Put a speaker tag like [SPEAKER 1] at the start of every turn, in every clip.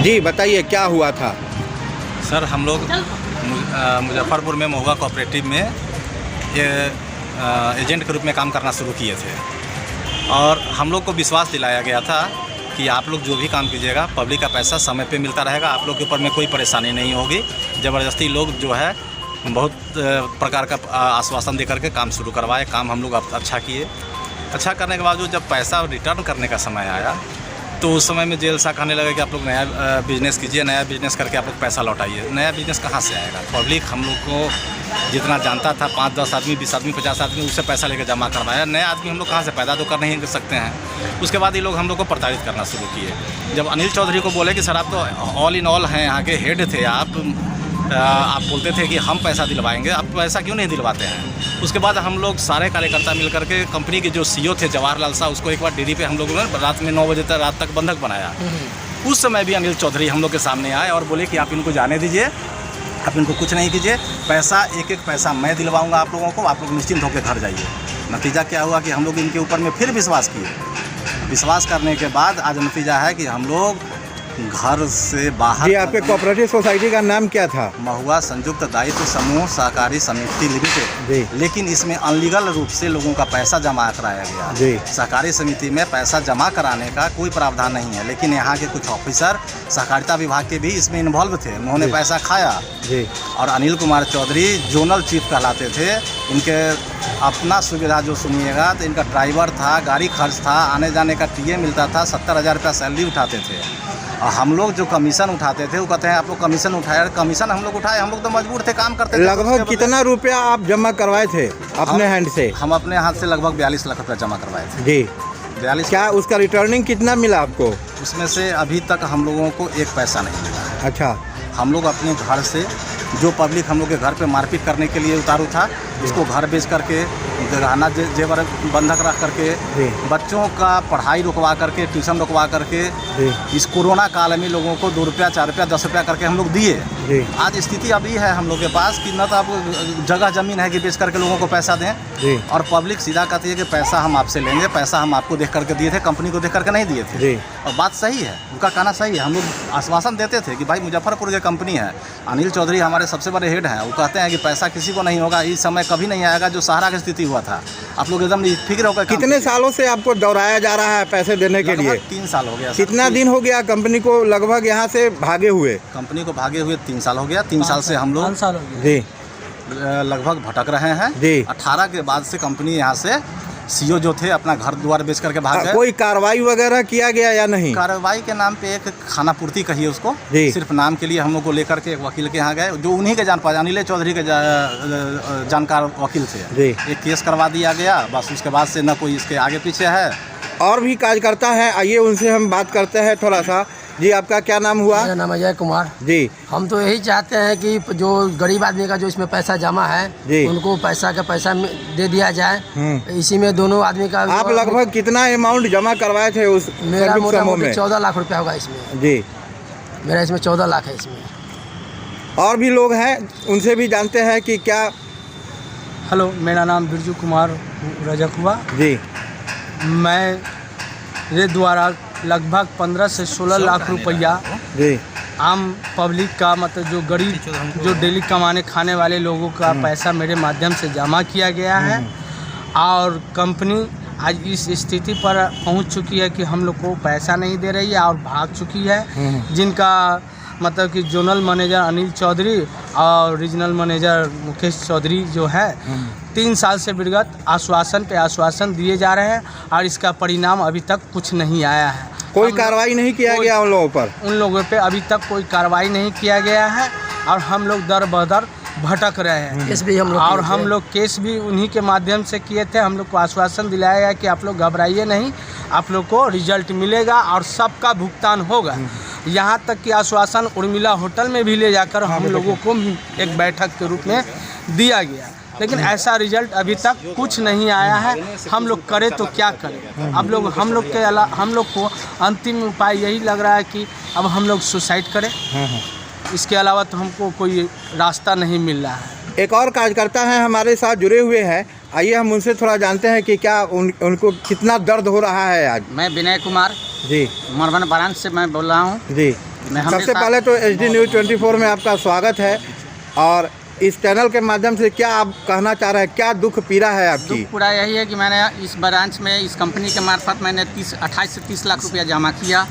[SPEAKER 1] जी बताइए क्या हुआ था?
[SPEAKER 2] सर हम लोग मुजफ्फरपुर में महुआ कोऑपरेटिव में ये एजेंट के रूप में काम करना शुरू किए थे और हम लोग को विश्वास दिलाया गया था कि आप लोग जो भी काम कीजिएगा पब्लिक का पैसा समय पे मिलता रहेगा, आप लोग के ऊपर में कोई परेशानी नहीं होगी। ज़बरदस्ती लोग जो है बहुत प्रकार का आश्वासन दे करके काम शुरू करवाए। काम हम लोग अच्छा किए। अच्छा करने के बावजूद जब पैसा रिटर्न करने का समय आया तो उस समय में जेल सा कहने लगे कि आप लोग नया बिजनेस कीजिए, नया बिजनेस करके आप लोग पैसा लौटाइए। नया बिजनेस कहाँ से आएगा? पब्लिक हम लोग को जितना जानता था 5-10 आदमी, 20 आदमी, 50 आदमी उससे पैसा लेकर जमा करवाया। नया आदमी हम लोग कहाँ से पैदा तो कर नहीं सकते हैं। उसके बाद ये लोग हम लोग को प्रताड़ित करना शुरू किए। जब अनिल चौधरी को बोले कि सर आप तो ऑल इन ऑल हैं, यहाँ के हेड थे आप बोलते थे कि हम पैसा दिलवाएंगे, आप पैसा क्यों नहीं दिलवाते हैं? उसके बाद हम लोग सारे कार्यकर्ता मिल करके कंपनी के जो सीईओ थे जवाहरलाल शाह, उसको एक बार डेयरी पे हम लोगों ने रात में 9 बजे तक रात तक बंधक बनाया। उस समय भी अनिल चौधरी हम लोग के सामने आए और बोले कि आप इनको जाने दीजिए, आप इनको कुछ नहीं कीजिए, पैसा एक एक पैसा मैं दिलवाऊंगा आप लोगों को, आप लोग निश्चिंत होकर घर जाइए। नतीजा क्या हुआ कि हम लोग इनके ऊपर में फिर विश्वास किए। विश्वास करने के बाद आज नतीजा है कि हम लोग घर से बाहर।
[SPEAKER 1] जी आपके कोऑपरेटिव सोसाइटी का नाम क्या था?
[SPEAKER 2] महुआ संयुक्त दायित्व समूह सहकारी समिति लिमिटेड। लेकिन इसमें अनलीगल रूप से लोगों का पैसा जमा कराया गया।
[SPEAKER 1] जी
[SPEAKER 2] सहकारी समिति में पैसा जमा कराने का कोई प्रावधान नहीं है, लेकिन यहाँ के कुछ ऑफिसर सहकारिता विभाग के भी इसमें इन्वॉल्व थे। उन्होंने पैसा खाया। जी और अनिल कुमार चौधरी जोनल चीफ कहलाते थे। इनके अपना सुविधा जो सुनिएगा तो इनका ड्राइवर था, गाड़ी खर्च था, आने जाने का टीए मिलता था, 70,000 रुपया सैलरी उठाते थे। और हम लोग जो कमीशन उठाते थे वो कहते हैं आप लोग कमीशन उठाए। कमीशन हम लोग उठाए, हम लोग तो मजबूर थे, काम करते थे।
[SPEAKER 1] लगभग कितना रुपया आप जमा करवाए थे अपने हैंड से?
[SPEAKER 2] हम अपने हाथ से लगभग 42 लाख रुपया जमा करवाए थे।
[SPEAKER 1] जी
[SPEAKER 2] 42।
[SPEAKER 1] क्या उसका रिटर्निंग कितना मिला आपको?
[SPEAKER 2] उसमें से अभी तक हम लोगों को एक पैसा नहीं मिला।
[SPEAKER 1] अच्छा।
[SPEAKER 2] हम लोग अपने घर से जो पब्लिक हम लोग के घर पे मारपीट करने के लिए उतारू था, उसको घर बेच करके, गहना जेवर बंधक रख करके, बच्चों का पढ़ाई रुकवा करके, ट्यूशन रुकवा करके, इस कोरोना काल में लोगों को 2 रुपया, 4 रुपया, 10 रुपया करके हम लोग दिए। आज स्थिति अभी है हम लोग के पास कि न तो आपको जगह ज़मीन है कि बेच करके लोगों को पैसा दें, और पब्लिक सीधा कहती है कि पैसा हम आपसे लेंगे, पैसा हम आपको देख करके दिए थे, कंपनी को देख करके नहीं दिए थे। और बात सही है, उनका कहना सही है। हम लोग आश्वासन देते थे कि भाई मुजफ्फरपुर की कंपनी है, अनिल चौधरी हमारे सबसे बड़े हेड हैं, वो कहते हैं कि पैसा किसी को नहीं होगा, इस समय कभी नहीं आएगा जो सहारा की स्थिति हुआ था। आप लोग एकदम फिक्र होकर।
[SPEAKER 1] कितने सालों से आपको दौड़ाया जा रहा है पैसे देने के लिए?
[SPEAKER 2] 3 साल हो गया।
[SPEAKER 1] कितना दिन हो गया कंपनी को लगभग यहाँ से भागे हुए?
[SPEAKER 2] कंपनी को भागे हुए 3 साल हो गया। 3 साल से हम लोग
[SPEAKER 1] जी
[SPEAKER 2] लगभग भटक रहे हैं।
[SPEAKER 1] जी
[SPEAKER 2] 18 के बाद से कंपनी यहाँ से सीईओ जो थे अपना घर द्वार बेच करके भाग गए।
[SPEAKER 1] कोई कार्रवाई वगैरह किया गया या नहीं?
[SPEAKER 2] कार्रवाई के नाम पे एक खाना पूर्ति कहिए उसको, सिर्फ नाम के लिए हम लोग को लेकर के एक वकील के यहाँ गए, जो उन्हीं के जान पहचान, अनिल चौधरी के जानकार वकील थे। एक केस करवा दिया गया, बस उसके बाद से न कोई इसके आगे पीछे है।
[SPEAKER 1] और भी कार्यकर्ता हैं, आइए उनसे हम बात करते हैं थोड़ा सा। जी आपका क्या नाम हुआ?
[SPEAKER 3] मेरा नाम अजय कुमार।
[SPEAKER 1] जी
[SPEAKER 3] हम तो यही चाहते हैं कि जो गरीब आदमी का जो इसमें पैसा जमा है उनको पैसा का पैसा दे दिया जाए। इसी में दोनों आदमी का।
[SPEAKER 1] आप लगभग कितना अमाउंट जमा करवाए थे उस?
[SPEAKER 3] मेरा मोटा-मोटी 14 लाख रुपया होगा इसमें।
[SPEAKER 1] जी
[SPEAKER 3] मेरा इसमें 14 लाख है इसमें।
[SPEAKER 1] और भी लोग हैं, उनसे भी जानते हैं कि क्या।
[SPEAKER 4] हेलो, मेरा नाम बिरजू कुमार रजक हुआ
[SPEAKER 1] जी।
[SPEAKER 4] मेरे द्वारा लगभग 15 से 16 लाख रुपया आम पब्लिक का, मतलब जो गरीब, जो डेली कमाने खाने वाले लोगों का पैसा मेरे माध्यम से जमा किया गया है। और कंपनी आज इस स्थिति पर पहुंच चुकी है कि हम लोग को पैसा नहीं दे रही है और भाग चुकी है। जिनका मतलब कि जोनल मैनेजर अनिल चौधरी और रीजनल मैनेजर मुकेश चौधरी जो है 3 साल से विगत आश्वासन पे आश्वासन दिए जा रहे हैं और इसका परिणाम अभी तक कुछ नहीं आया है।
[SPEAKER 1] कोई कार्रवाई नहीं किया गया उन लोगों पर?
[SPEAKER 4] उन लोगों पे अभी तक कोई कार्रवाई नहीं किया गया है और हम लोग दर बदर भटक रहे हैं।
[SPEAKER 3] केस भी हम लोग
[SPEAKER 4] केस भी उन्हीं के माध्यम से किए थे। हम लोग को आश्वासन दिलाया गया कि आप लोग घबराइए नहीं, आप लोग को रिजल्ट मिलेगा और सबका भुगतान होगा। यहाँ तक कि आश्वासन उर्मिला होटल में भी ले जाकर हम लोगों को एक बैठक के रूप में दिया गया, लेकिन ऐसा रिजल्ट अभी तक कुछ नहीं आया है। हम लोग करें तो क्या करें? अब हम लोग को अंतिम उपाय यही लग रहा है कि अब हम लोग सुसाइड करें, इसके अलावा तो हमको कोई रास्ता नहीं मिल रहा है।
[SPEAKER 1] एक और कार्यकर्ता हैं हमारे साथ जुड़े हुए हैं, आइए हम उनसे थोड़ा जानते हैं कि क्या उनको कितना दर्द हो रहा है आज।
[SPEAKER 5] मैं विनय कुमार
[SPEAKER 1] जी
[SPEAKER 5] मरवन ब्रांच से मैं बोल रहा हूँ।
[SPEAKER 1] जी सबसे पहले तो HD News 24 में आपका स्वागत है। और इस चैनल के माध्यम से क्या आप कहना चाह रहे हैं, क्या दुख पीड़ा है आपकी?
[SPEAKER 5] दुख पूरा यही है कि मैंने इस ब्रांच में इस कंपनी के मार्फत मैंने 28 से 30 लाख रुपया जमा किया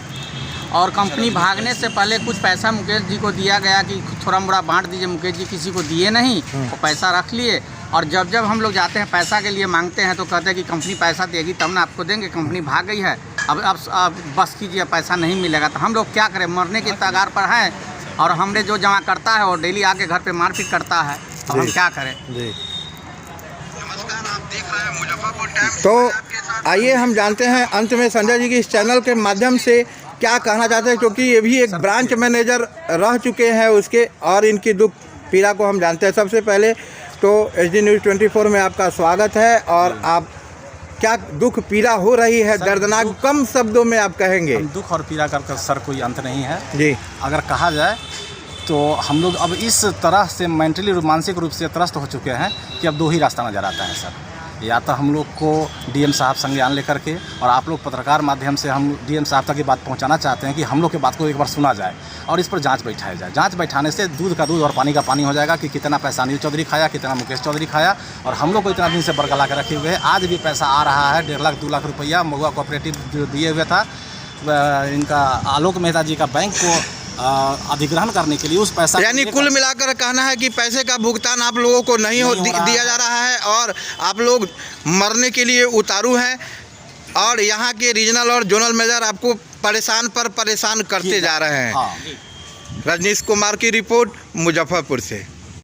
[SPEAKER 5] और कंपनी भागने से पहले कुछ पैसा मुकेश जी को दिया गया कि थोड़ा मोड़ा बांट दीजिए। मुकेश जी किसी को दिए नहीं, वो पैसा रख लिए। और जब जब हम लोग जाते हैं पैसा के लिए मांगते हैं तो कहते हैं कि कंपनी पैसा देगी तब ना आपको देंगे, कंपनी भाग गई है, अब बस कीजिए, पैसा नहीं मिलेगा। तो हम लोग क्या करें, मरने के कगार पर हैं और हमने जो जमा करता है वो डेली आके घर पे मारपीट करता है। अब हम क्या करें?
[SPEAKER 1] जी तो आइए हम जानते हैं अंत में संजय जी की इस चैनल के माध्यम से क्या कहना चाहते हैं, क्योंकि ये भी एक ब्रांच मैनेजर रह चुके हैं उसके, और इनकी दुख पीड़ा को हम जानते हैं। सबसे पहले तो HD News 24 में आपका स्वागत है। और आप क्या दुख पीड़ा हो रही है दर्दनाक, कम शब्दों में आप कहेंगे?
[SPEAKER 2] दुख और पीड़ा का सर कोई अंत नहीं है
[SPEAKER 1] जी।
[SPEAKER 2] अगर कहा जाए तो हम लोग अब इस तरह से मेंटली मानसिक रूप से त्रस्त हो चुके हैं कि अब दो ही रास्ता नज़र आता है सर। या तो हम लोग को DM साहब संज्ञान लेकर के, और आप लोग पत्रकार माध्यम से हम DM साहब तक ये बात पहुंचाना चाहते हैं कि हम लोग के बात को एक बार सुना जाए और इस पर जांच बैठाया जाए। जांच बैठाने से दूध का दूध और पानी का पानी हो जाएगा कि कितना पैसा अनिल चौधरी खाया, कितना मुकेश चौधरी खाया। और हम लोग को इतना दिन से बरकला के रखे हुए हैं, आज भी पैसा आ रहा है 1.5 लाख 2 लाख रुपया महुआ कोऑपरेटिव जो दिए हुए था इनका आलोक मेहता जी का बैंक को अधिग्रहण करने के लिए उस पैसा,
[SPEAKER 1] यानी कुल मिलाकर कहना है कि पैसे का भुगतान आप लोगों को नहीं दिया जा रहा है और आप लोग मरने के लिए उतारू हैं। और यहाँ के रीजनल और जोनल मैनेजर आपको परेशान करते जा रहे हैं।
[SPEAKER 2] हाँ।
[SPEAKER 1] रजनीश कुमार की रिपोर्ट मुजफ्फरपुर से।